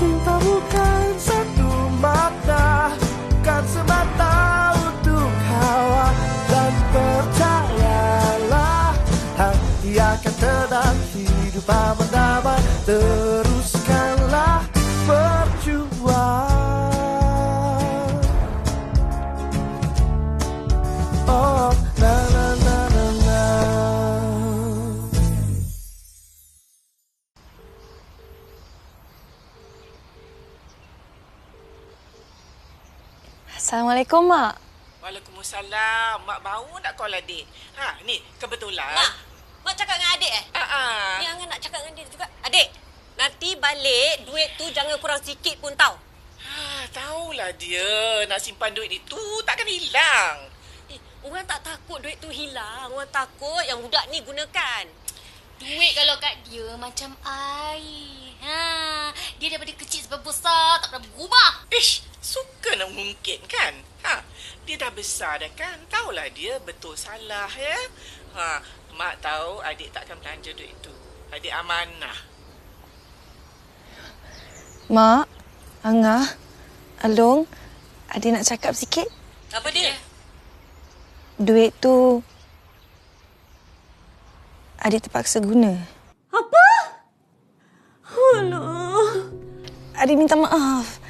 Cinta bukan satu mata, bukan semata untuk hawa. Dan percayalah, hati akan tenang, hidup aman damai. Teruskanlah berjuang. Oh, na na na na na. Assalamualaikum, Mak. Waalaikumsalam. Mak baru nak call adik. Ni kebetulan. Mak cakap dengan adik Ni Angan nak cakap dengan dia juga. Adik, nanti balik duit tu jangan kurang sikit pun tau. Tahulah dia nak simpan duit itu takkan hilang. Orang tak takut duit tu hilang. Orang takut yang budak ni gunakan. Duit kalau kat dia macam air. Dia daripada kecil sampai besar tak pernah berubah. Suka nak mengungkit kan? Dia dah besar dah kan? Tahulah dia betul salah ya. Mak tahu adik takkan belanja duit tu. Adik amanah. Mak, Angah, Along, adik nak cakap sikit. Apa dia? Duit tu adik terpaksa guna. Apa? Alah. Adik minta maaf.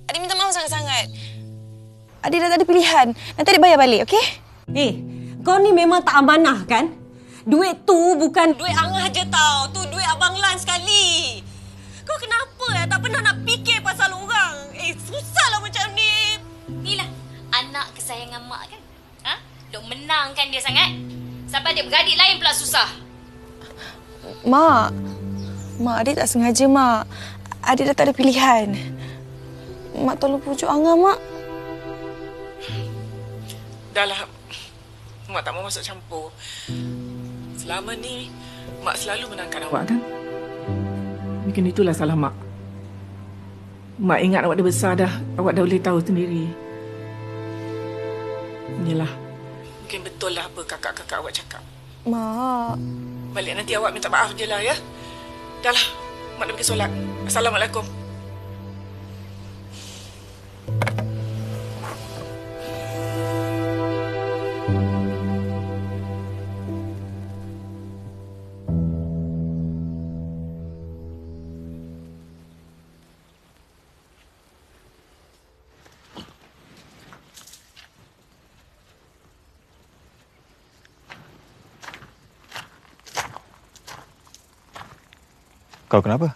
Adik minta maaf sangat-sangat. Adik dah tak ada pilihan. Nanti adik bayar balik, okey? Kau ni memang tak amanah kan? Duit tu bukan duit Angah je tau. Tu duit Abang Lan sekali. Kau kenapa tak pernah nak fikir pasal orang? Susahlah macam ni. Inilah anak kesayangan mak kan? Duk menangkan dia sangat. Sampai adik beradik lain pula susah. Mak, adik tak sengaja, Mak. Adik dah tak ada pilihan. Mak tolong pujuk Angah, Mak. Dahlah. Mak tak mau masuk campur. Selama ni, Mak selalu menangkan awak kan? Mungkin itulah salah Mak. Mak ingat awak dah besar dah. Awak dah boleh tahu sendiri. Inilah. Mungkin betul lah apa kakak-kakak awak cakap. Mak. Balik nanti awak minta maaf je lah ya. Dahlah. Mak dah pergi solat. Assalamualaikum. Kau kenapa?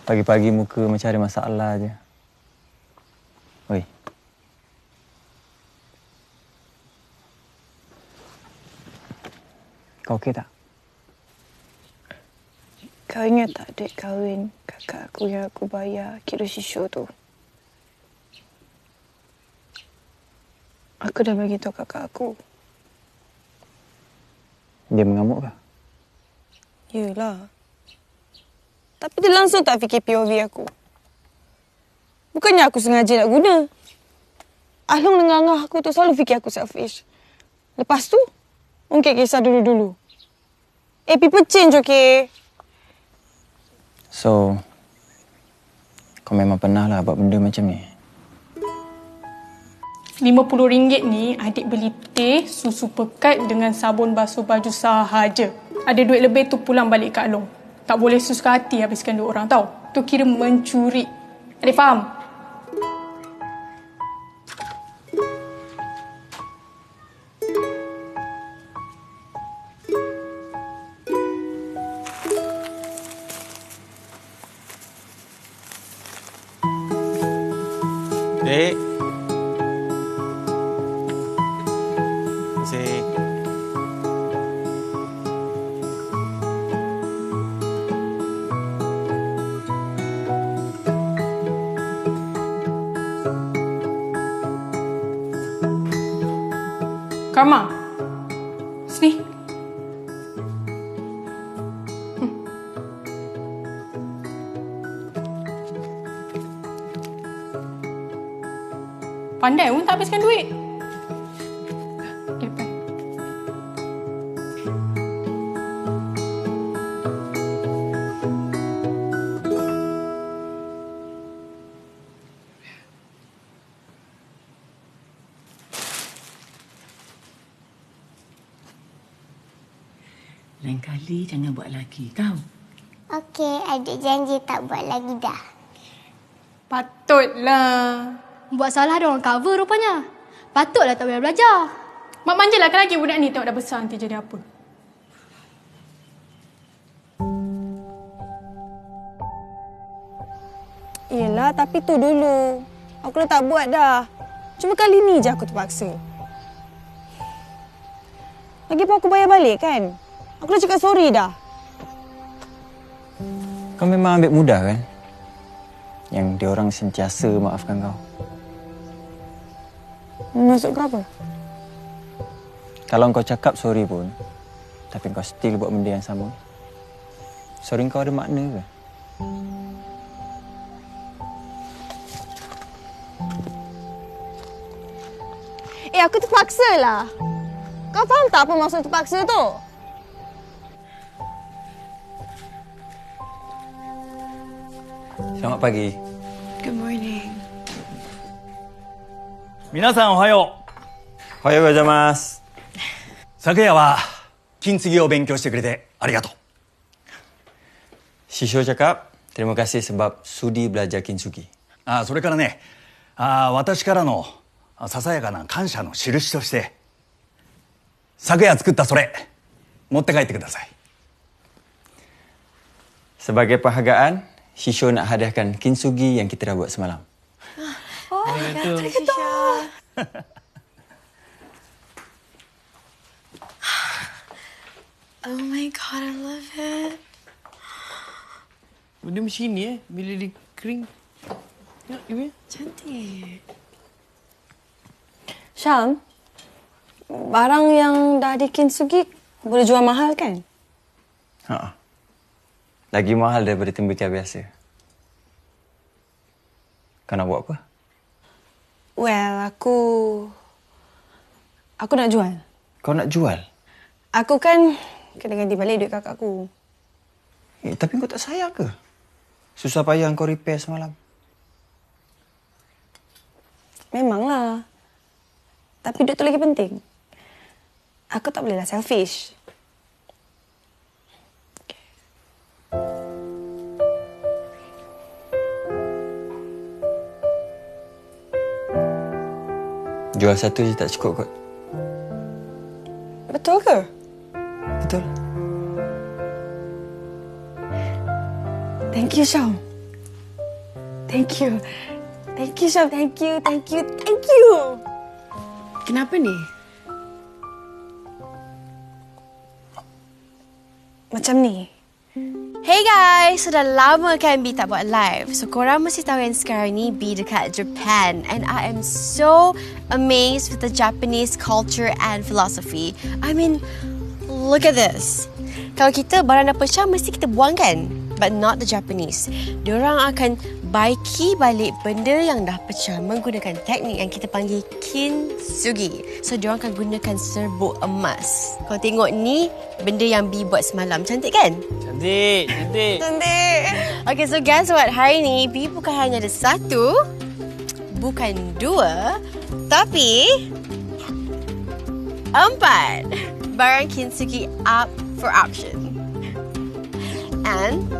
Pagi-pagi muka macam ada masalah je. Oi. Kau okey tak? Kau ingat tak duit kahwin kakak aku yang aku bayar kira sisyo tu? Aku dah bagi tahu kakak aku. Dia mengamuk kah? Yelah. Tapi dia langsung tak fikir POV aku. Bukannya aku sengaja nak guna. Ahlong dengan Angah aku tu selalu fikir aku selfish. Lepas tu, ungkit kisah dulu-dulu. People change, okay? So, kau memang pernah lah buat benda macam ni? RM50 ni adik beli teh, susu pekat dengan sabun basuh baju sahaja. Ada duit lebih tu pulang balik kat Along. Tak boleh susah hati habiskan duit orang tau. Tu kira mencuri. Adik faham? Dek. Masih. Karma. Sini. Pandai pun tak habiskan duit. Depan. Lain kali jangan buat lagi, tahu? Okey, adik janji tak buat lagi dah. Patutlah. Buat salah ada orang cover rupanya. Patutlah tak boleh belajar. Mak manjalah lagi budak ni tengok dah besar nanti jadi apa. Yelah, tapi tu dulu. Aku dah tak buat dah. Cuma kali ni je aku terpaksa. Lagipun aku bayar balik kan? Aku dah cakap sorry dah. Kau memang ambil mudah kan? Yang diorang sentiasa maafkan kau. Maksud kau apa? Kalau kau cakap sorry pun, tapi kau still buat benda yang sama, sorry kau ada makna ke? Aku terpaksa lah. Kau faham tak apa maksud terpaksa tu? Selamat pagi. Good morning. 皆さんおはよう。おはようございます。昨夜は金継ぎを勉強してくれてありがとう。 Shisho cakap, terima kasih sebab sudi belajar kintsugi. それからね、私からのささやかな感謝の印として、昨夜作ったそれ、持って帰ってください。 Sebagai penghargaan, Shisho nak hadiahkan kintsugi yang kita dah buat semalam. Oh my god, I love it. Benda macam ni bila dia kering. Tengok dia punya. Cantik. Syam, barang yang dah di kintsugi boleh jual mahal kan? Ha. Lagi mahal daripada tembikar biasa. Kau nak buat apa? Well, aku nak jual. Kau nak jual? Aku kan kena ganti balik duit kakak aku. Tapi kau tak sayang ke? Susah payah kau repair semalam. Memanglah. Tapi duit tu lagi penting. Aku tak bolehlah selfish. Jual satu je tak cukup kot. Betul ke? Betul. Thank you, Syam. Thank you. Thank you, Syam. Thank you. Thank you. Thank you. Kenapa ni? Macam ni. Hey guys, sudah lama kan B tak buat live. So korang mesti tahu yang sekarang ni B dekat Japan. And I am so amazed with the Japanese culture and philosophy. I mean, look at this. Kalau kita barang dah pecah, mesti kita buang kan? But not the Japanese. Diorang akan baiki balik benda yang dah pecah menggunakan teknik yang kita panggil kintsugi. So diorang akan gunakan serbuk emas. Kau tengok ni, benda yang B buat semalam. Cantik kan? Cantik, cantik. Cantik. Okay, so guess what? Hari ni, B bukan hanya ada satu, bukan dua, tapi 4 barang kintsugi up for auction. And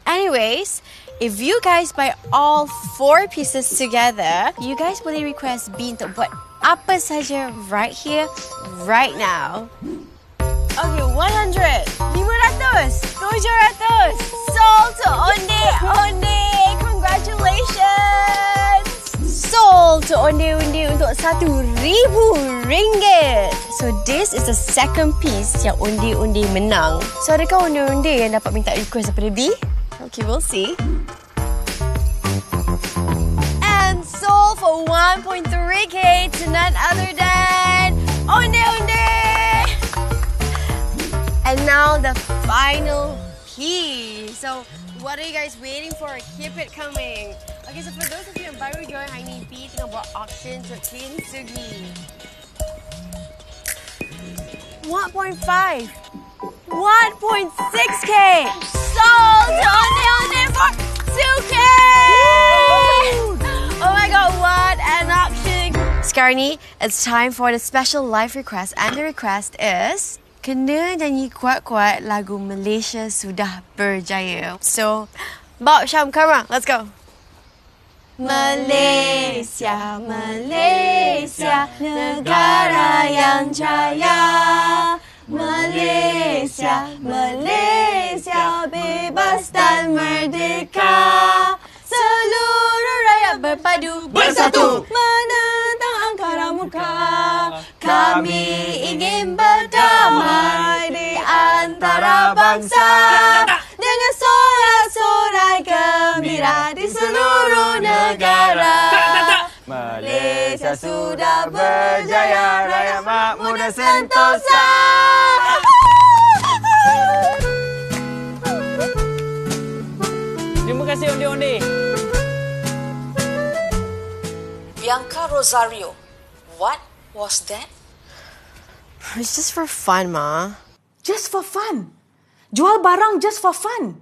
anyways, if you guys buy all 4 pieces together, you guys boleh request B untuk buat apa saja right here, right now. Okay, 100, 500, 700, sold to Onde Onde. Congratulations! Sold to Onde Onde untuk RM1,000. So this is the second piece yang Onde Onde menang. So adakah Onde Onde yang dapat minta request daripada B? Okay, we'll see. And sold for for 1.3K to none other than Onde Onde. And now the final key. So what are you guys waiting for? Keep it coming. Okay, so for those of you yang baru join hari ni, B tengah buat auction untuk clean segi. 1.5. 1.6K. Sold to Onde Onde for 2K. Oh my god, what an auction. Sekarang ni, it's time for the special live request. And the request is kena nyanyi kuat-kuat lagu Malaysia Sudah Berjaya. So, Bob, Syam, come on, let's go. Malaysia, Malaysia, negara yang jaya. Malaysia, Malaysia, bebas dan merdeka. Seluruh rakyat berpadu bersatu menentang angkara murka. Kami ingin berdamai di antara bangsa dengan sorak-sorai gembira di seluruh negara. Malaysia sudah berjaya, rakyat makmur dan sentosa. Terima kasih Onde-Onde. Bianca Rosario, what was that? It's just for fun, Ma. Just for fun? Jual barang just for fun?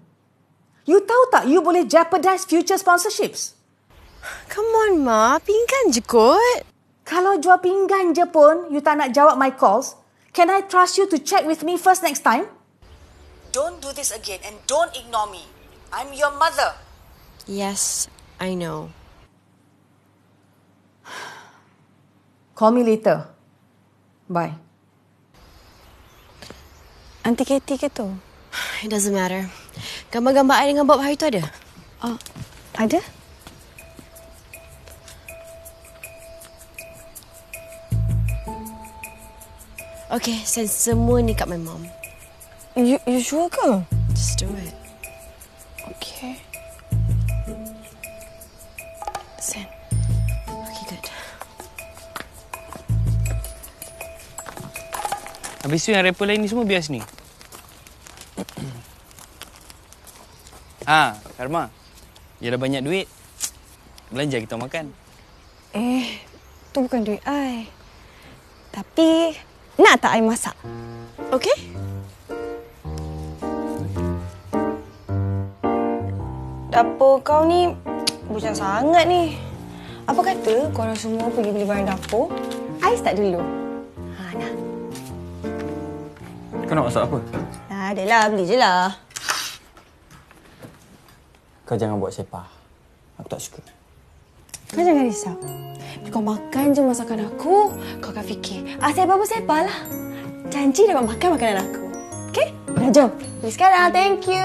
You tahu tak you boleh jeopardize future sponsorships? Come on, Ma. Pinggan je kot. Kalau jual pinggan je pun you tak nak jawab my calls, can I trust you to check with me first next time? Don't do this again and don't ignore me. I'm your mother. Yes, I know. Call me later. Bye. Aunty Katie ke tu? It doesn't matter. Gambar-gambar I dengan Bob hari tu ada? Oh, ada? Okay, send semua ni kat my mom. You sure ke? Just do it. Okay. Send. Okay, good. Habis tu yang rapper lain ni semua biar sini. Karma. Dia dah banyak duit. Belanja kita makan. Tu bukan duit I. Tapi, nak tak I masak? Okay? Dapur kau ni bujang sangat ni. Apa kata korang semua pergi beli barang dapur? I start dulu. Nah. Kau nak masak apa? Adalah, beli je lah. Kau jangan buat sepah. Aku tak suka. Kau jangan risau. Bila kau makan je masakan aku, kau akan fikir, sepah lah. Janji dapat makan makanan aku. Okay? Dah jom. Beli sekarang. Thank you.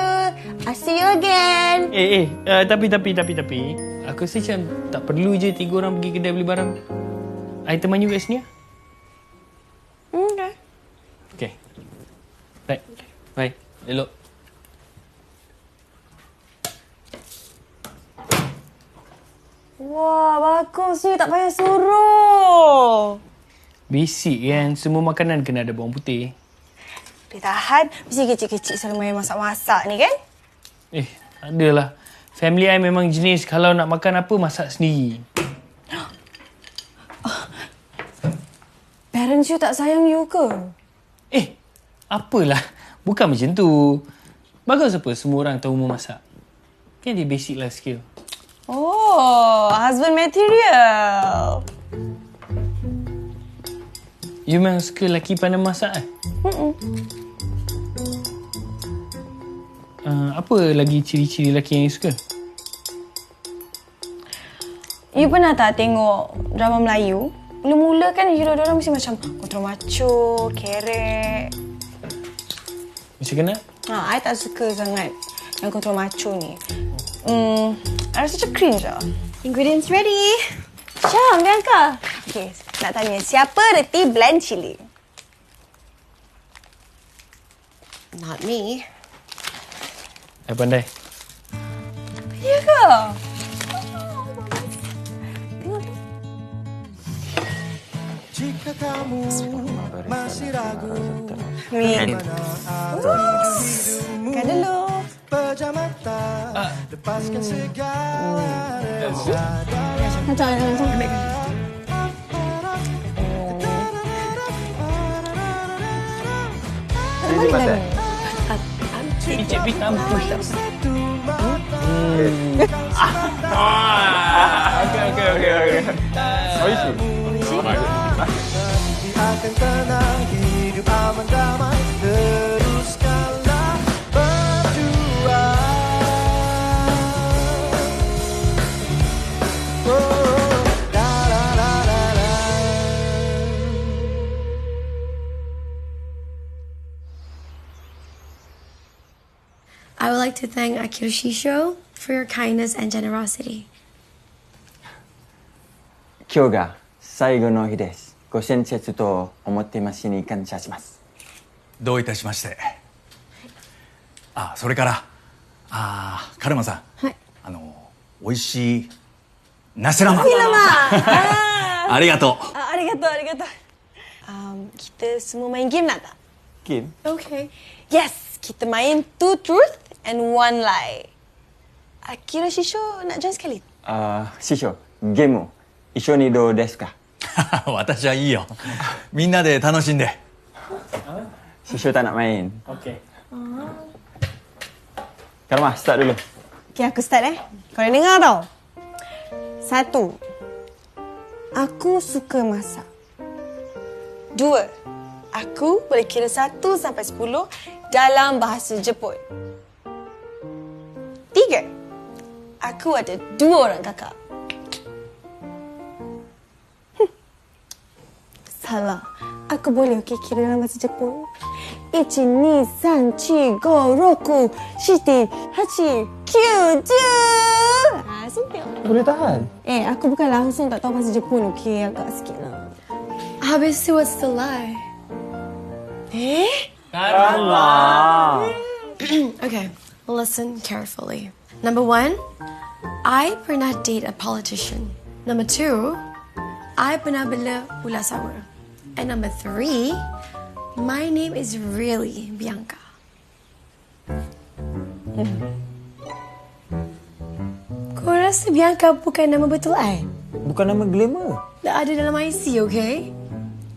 I'll see you again. Tapi. Aku rasa macam tak perlu je 3 orang pergi kedai beli barang. I teman you kat sini lah. Okay. Okay. Right. Bye. Elok. Wah, bagus je. Tak payah suruh. Basic kan. Semua makanan kena ada bawang putih. Boleh tahan. Mesti kecil-kecil selalu main masak-masak ni kan? Adalah. Family I memang jenis kalau nak makan apa, masak sendiri. Parents you tak sayang you ke? Apalah. Bukan macam tu. Bagus apa semua orang tahu memasak. Kan dia basic life skill. Oh, husband material. You memang suka lelaki pandai masak kan? Apa lagi ciri-ciri lelaki yang you suka? You pernah tak tengok drama Melayu? Mula-mula kan hero diorang mesti macam kontrol macho, kerek. Macam kena? I tak suka sangat yang kontrol macho ni. I rasa macam cringe lah. Ingredients ready. Syam, Bianca. Okay, nak tanya, siapa reti blend cili? Not me. I pandai. Ya ke? Tengok. Apakah kamu masih ragu? Min. Kan dulu. Pejam mata, lepaskan segala resah. Macam Cik Pita mampus tak? Okay. Nanti akan tenang, hidup aman damai, teruskanlah berjuang. La la la la la. I would like to thank Akira Shisho for your kindness and generosity. 今日が最後の日です。ご親切と思ってますに感謝します。どういたしまして。それからカルマさん、はい、美味しいナシラマ。ありがとう。ありがとう. Kita semua main game nak tak? Game? Okay. Yes, kita main 2 truth and 1 lie. Akira Shisho nak join sekali? 師匠、ゲームを一緒にどうですか？私はいいよ。みんなで楽しんで。師匠tak nak main. Okay. Karma, start dulu. Okay, aku start Korang dengar tau. 1. Aku suka masak. 2. Aku boleh kira 1 sampai 10 dalam bahasa Jepun. 3. Aku ada 2 orang kakak. Salah. Aku boleh kira dalam bahasa Jepun. 1, 2, 3, 4, 5, 6, 7, 8, 9, 10. Simple. Boleh tahan. Aku bukan langsung tak tahu bahasa Jepun, okey? Agak sikit lah. Habis tu, what's the lie? Karma. Okay, listen carefully. Number 1, I pernah date a politician. Number 2, I pernah bela ular sawa. And number 3, my name is really Bianca. Kau rasa Bianca bukan nama betul I? Bukan nama glamour. Tak ada dalam IC, okay?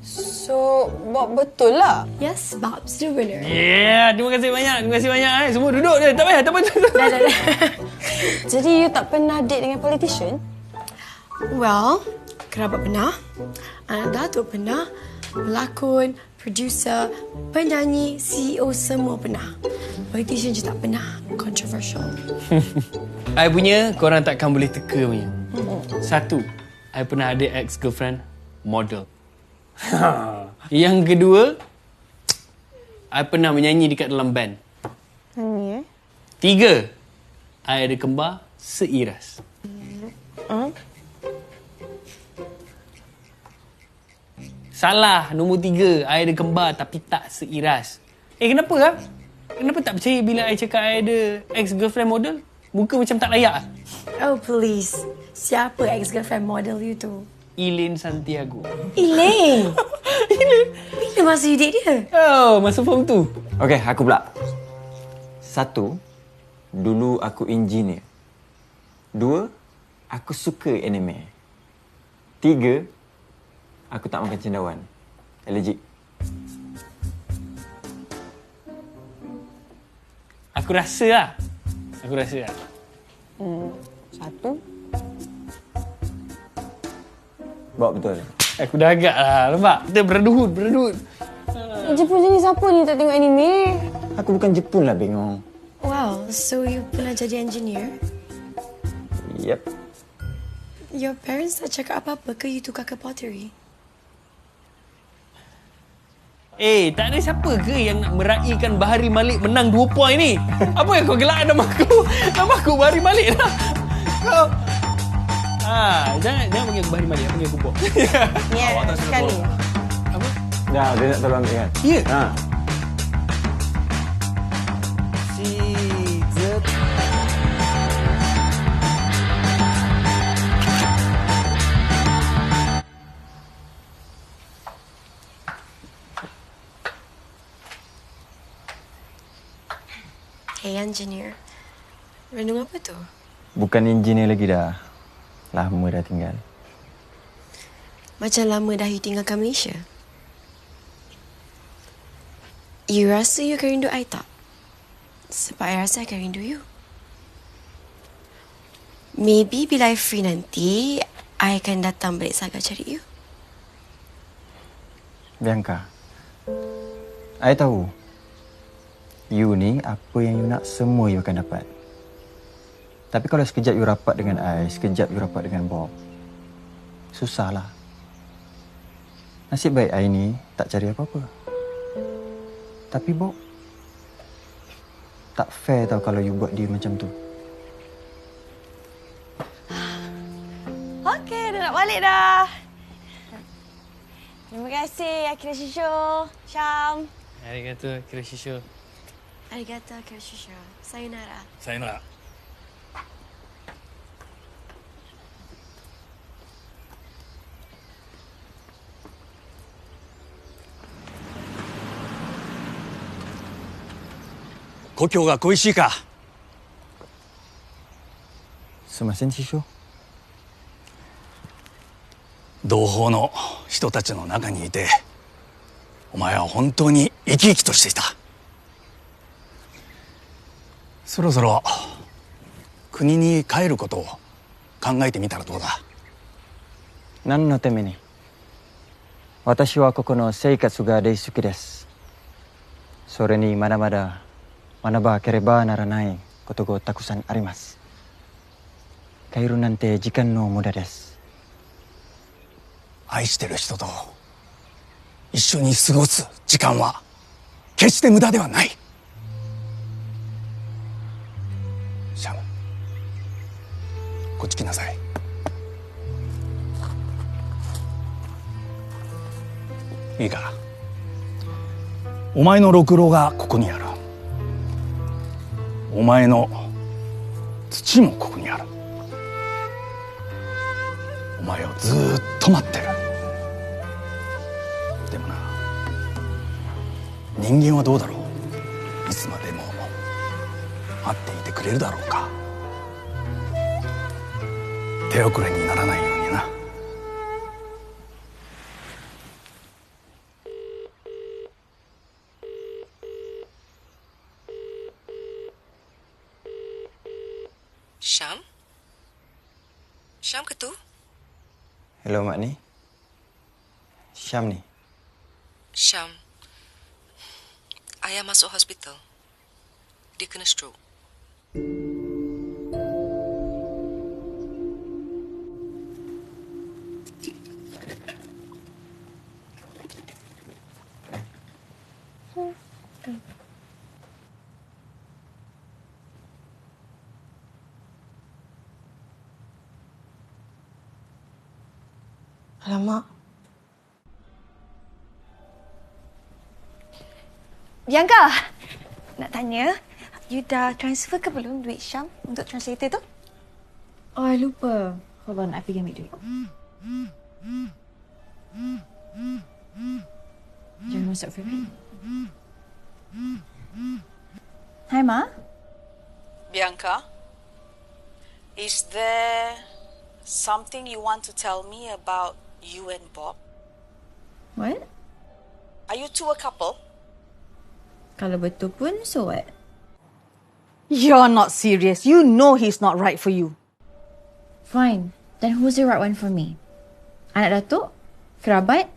So, Bob betul lah. Yes, Bob's the winner. Yeah, terima kasih banyak. Semua duduk je. Tak payah. Dah. Jadi, you tak pernah date dengan politician? Well, kerabat pernah, anak datuk pernah, pelakon, producer, penyanyi, CEO semua pernah. Politician je tak pernah. Controversial. I punya korang takkan boleh teka punya. 1, I pernah ada ex-girlfriend model. Yang kedua, I pernah menyanyi dekat dalam band. 3, I ada kembar seiras. Salah, nombor 3, I ada kembar tapi tak seiras. Kenapa lah? Kenapa tak percaya bila I cakap I ada ex-girlfriend model? Muka macam tak layak. Oh, please. Siapa ex-girlfriend model you tu? Elaine Santiago. Elaine? Bila masa you date dia? Oh, masa form tu. Okey, aku pula. 1, dulu aku engineer. 2, aku suka anime. 3, aku tak makan cendawan. Allergic. Aku rasa lah. 1. Bawa betul. Aku dah agak lah. Nampak? Kita berduduk. Jepun jenis apa ni tak tengok anime? Aku bukan Jepun lah, bengong. Wow, so you pernah jadi engineer? Yep. Your parents tak cakap apa-apa ke you tukar ke pottery? Tak ada siapa ke yang nak meraihkan Bahari Malik menang 2 poin ni? Apa yang kau gelak nama aku? Nama aku Bahari Malik lah. Kau... Jangan panggil aku Bahari Malik. Panggil aku Bob. Ya, sekali. Apa? Dah, dia nak tolong ambil kan? Ya. engineer. Renung apa tu? Bukan engineer lagi dah. Lama dah tinggal. Macam lama dah you tinggalkan Malaysia. You rasa you akan rindu I tak? Sebab I rasa I akan rindu you. Maybe bila I free nanti, I akan datang balik Saga cari you. Bianca, I tahu. You ni, apa yang you nak, semua you akan dapat. Tapi kalau sekejap you rapat dengan I, sekejap you rapat dengan Bob, susahlah. Nasib baik I ni tak cari apa-apa. Tapi Bob, tak fair tau kalau you buat dia macam tu. Okey, dah nak balik dah. Terima kasih Akira Shisho, Syam. Arigato, Akira Shisho. Arigato, Akira Shisho. Sayonara. Sayonara.故郷が恋しいか。すいません、師匠。同胞の人たちの中にいて、お前は本当に生き生きとしていた。そろそろ国に帰ることを考えてみたらどうだ。何のために？私はここの生活が大好きです。それにまだまだ学ばなければならないことがたくさんあります。帰るなんて時間の無駄です。愛してる人と一緒に過ごす時間は決して無駄ではない。シャム、こっち来なさい。いいか、お前のろくろがここにある。お前の土もここにある。お前をずーっと待ってる。でもな、人間はどうだろう。いつまでも待っていてくれるだろうか。手遅れにならないようにな。Syam? Syam ke tu? Hello, Mak Ni. Syam ni. Syam, ayah masuk hospital. Dia kena stroke. Alamak. Bianca, nak tanya, you dah transfer ke belum duit Syam untuk translator tu? Oh, I lupa. Hold on, I pergi ambil duit. Jangan masuk Febri. Hai, Ma. Bianca, is there something you want to tell me about you and Bob? What? Are you two a couple? Kalau betul pun, so what? You're not serious. You know he's not right for you. Fine. Then who's the right one for me? Anak datuk? Kerabat?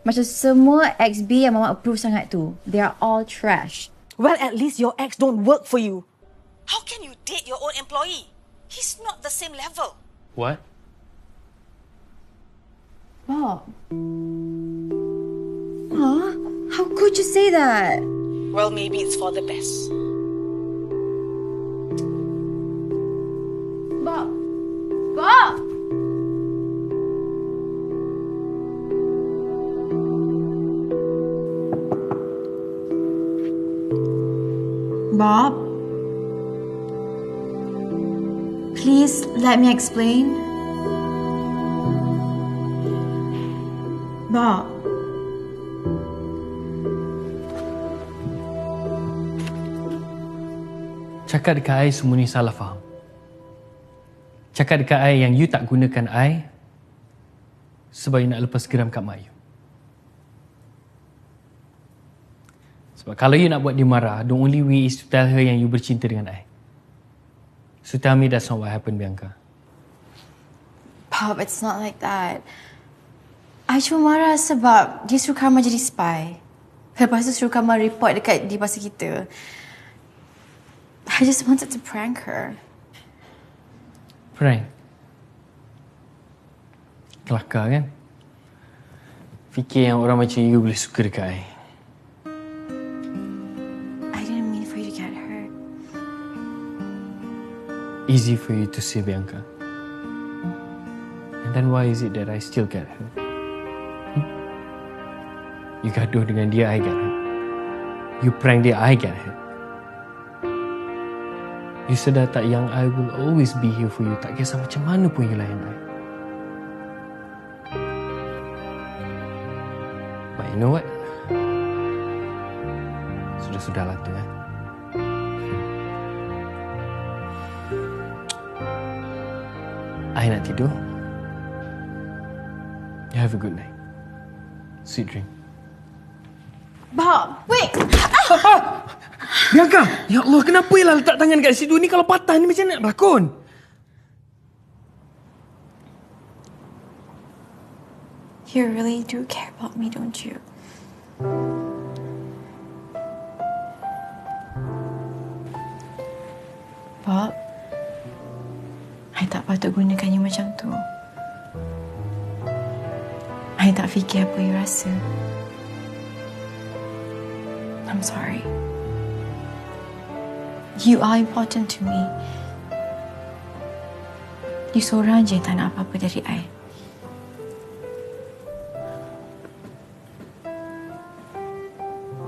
Macam semua ex-B yang Mama approve sangat tu. They are all trash. Well, at least your ex don't work for you. How can you date your own employee? He's not the same level. What? Bob. Huh? How could you say that? Well, maybe it's for the best. Bob. Bob! Bob? Please let me explain. Bob. cakap dekat I semua ni salah faham. Cakap dekat I yang you tak gunakan I sebab you nak lepas geram kat mak you. Sebab kalau you nak buat dia marah, the only way is to tell her yang you bercinta dengan I. So tell me that's not what happened, Bianca. Pop, it's not like that. I cuma marah sebab dia suruh Karma jadi spy. Lepas tu suruh Karma report dekat di pasal kita. I just wanted to prank her. Prank? Kelakar kan? Fikir yang orang macam you boleh suka dekat I. I didn't mean for you to get hurt. Easy for you to say, Bianca. And then why is it that I still get hurt? You gaduh dengan dia, I get hurt. You prank dia, I get hurt. You sedar tak yang I will always be here for you, tak kisah macam mana pun you layan I. But you know what? Sudah-sudahlah tu ya. I nak tidur. You have a good night. Sweet dream. Bob, wait! Bianca! Ya Allah, kenapa ialah letak tangan kat situ ni? Kalau patah ni macam mana nak berlakon? You really do care about me, don't you? Bob, I tak patut gunakan you macam tu. I tak fikir apa you rasa. I'm sorry. You are important to me. You seorang je tak nak apa-apa dari I.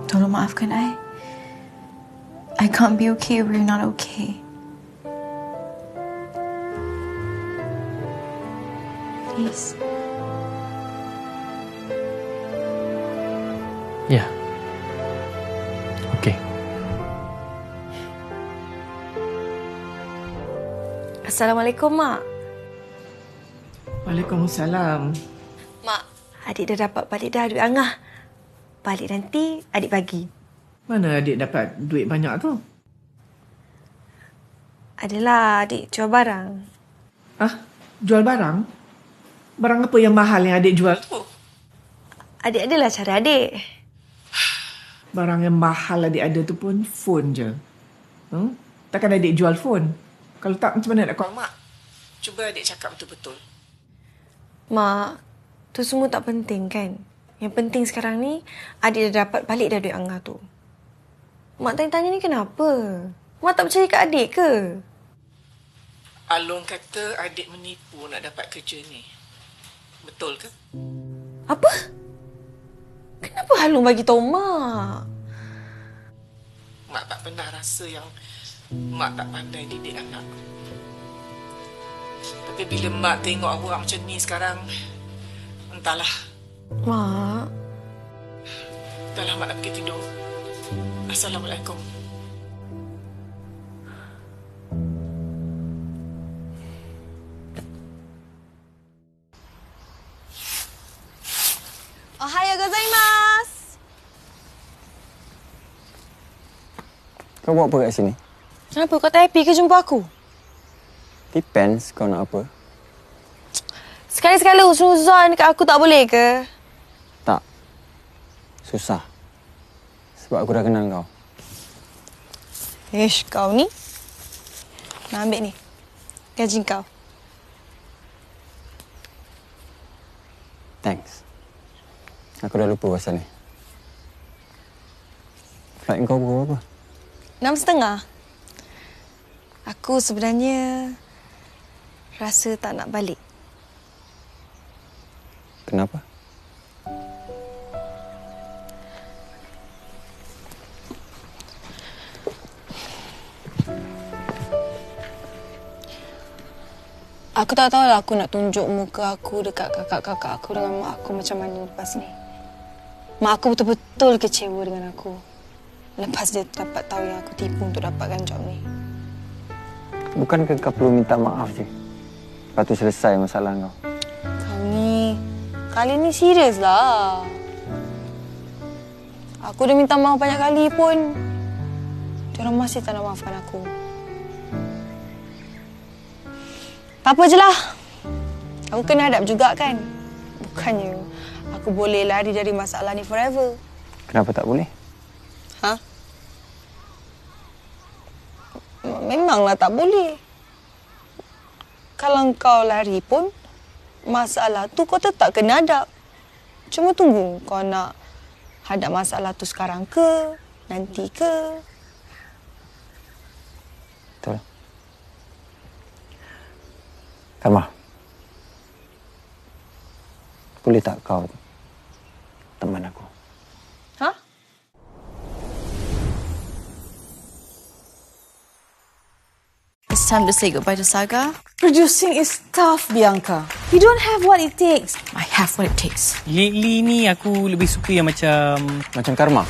Tolong maafkan I. I can't be okay if you're not okay. Please. Ya. Okay. Assalamualaikum, Mak. Waalaikumsalam. Mak, adik dah dapat balik dah duit Angah. Balik nanti, adik bagi. Mana adik dapat duit banyak tu? Adalah adik jual barang. Jual barang? Barang apa yang mahal yang adik jual tu? Adik adalah cara adik. Barang yang mahal adik ada tu pun phone je. Takkan adik jual phone? Kalau tak, macam mana nak call mak? Cuba adik cakap betul-betul. Mak, tu semua tak penting kan? Yang penting sekarang ni, adik dah dapat balik dah duit Angah tu. Mak tanya-tanya ni kenapa? Mak tak percaya kat adik ke? Along kata adik menipu nak dapat kerja ni. Betul ke? Apa? Kenapa Halung bagi tahu Mak? Mak tak pernah rasa yang mak tak pandai didik anak. Tapi bila mak tengok awak macam ni sekarang, entahlah. Mak. Entahlah, mak nak pergi tidur. Assalamualaikum. Ohayou gozaimasu. Kau buat apa kat sini? Kenapa? Kau tak happy ke jumpa aku? Depends kau nak apa. Sekali-sekala husnuzon dekat aku tak boleh ke? Tak. Susah. Sebab aku dah kenal kau. Ish, kau ni. Nak ambil ni. Gaji kau. Thanks. Aku dah lupa pasal ni. Flight kau pukul berapa? 6:30. Aku sebenarnya rasa tak nak balik. Kenapa? Aku tak tahulah aku nak tunjuk muka aku dekat kakak-kakak aku dengan mak aku macam mana lepas ni. Mak aku betul-betul kecewa dengan aku. Lepas dia dapat tahu yang aku tipu untuk dapatkan job ni. Bukankah kau perlu minta maaf je? Lepas tu selesai masalah kau. Kau ni, kali ni serius lah. Aku dah minta maaf banyak kali pun. Diorang masih tak nak maafkan aku. Tak apa je lah. Aku kena hadap juga kan. Bukannya aku boleh lari dari masalah ni forever. Kenapa tak boleh? Ha? Memanglah tak boleh. Kalau kau lari pun, masalah tu kau tetap kena hadap. Cuma tunggu kau nak hadap masalah tu sekarang ke, nanti ke. Betul. Karma, boleh tak kau teman aku? Ha? It's time to say goodbye to Saga. Producing is tough, Bianca. You don't have what it takes. I have what it takes. Lately ni aku lebih suka yang macam... Macam Karma.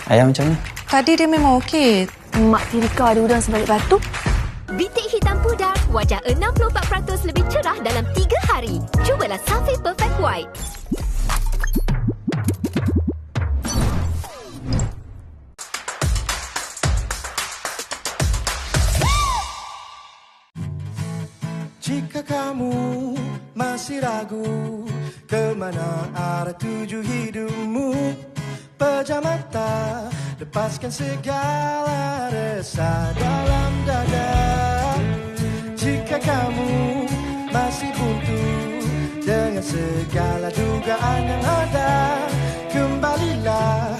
Ayah macam mana? Tadi dia memang okey. Mak Tirika ada udang sebalik batu. Bintik hitam pudar, wajah 64% lebih cerah dalam 3 hari. Cubalah Safi Perfect White. Jika kamu masih ragu kemana arah tuju hidupmu, pejam mata, lepaskan segala resah dalam dada. Jika kamu masih buntu dengan segala dugaan yang ada, kembalilah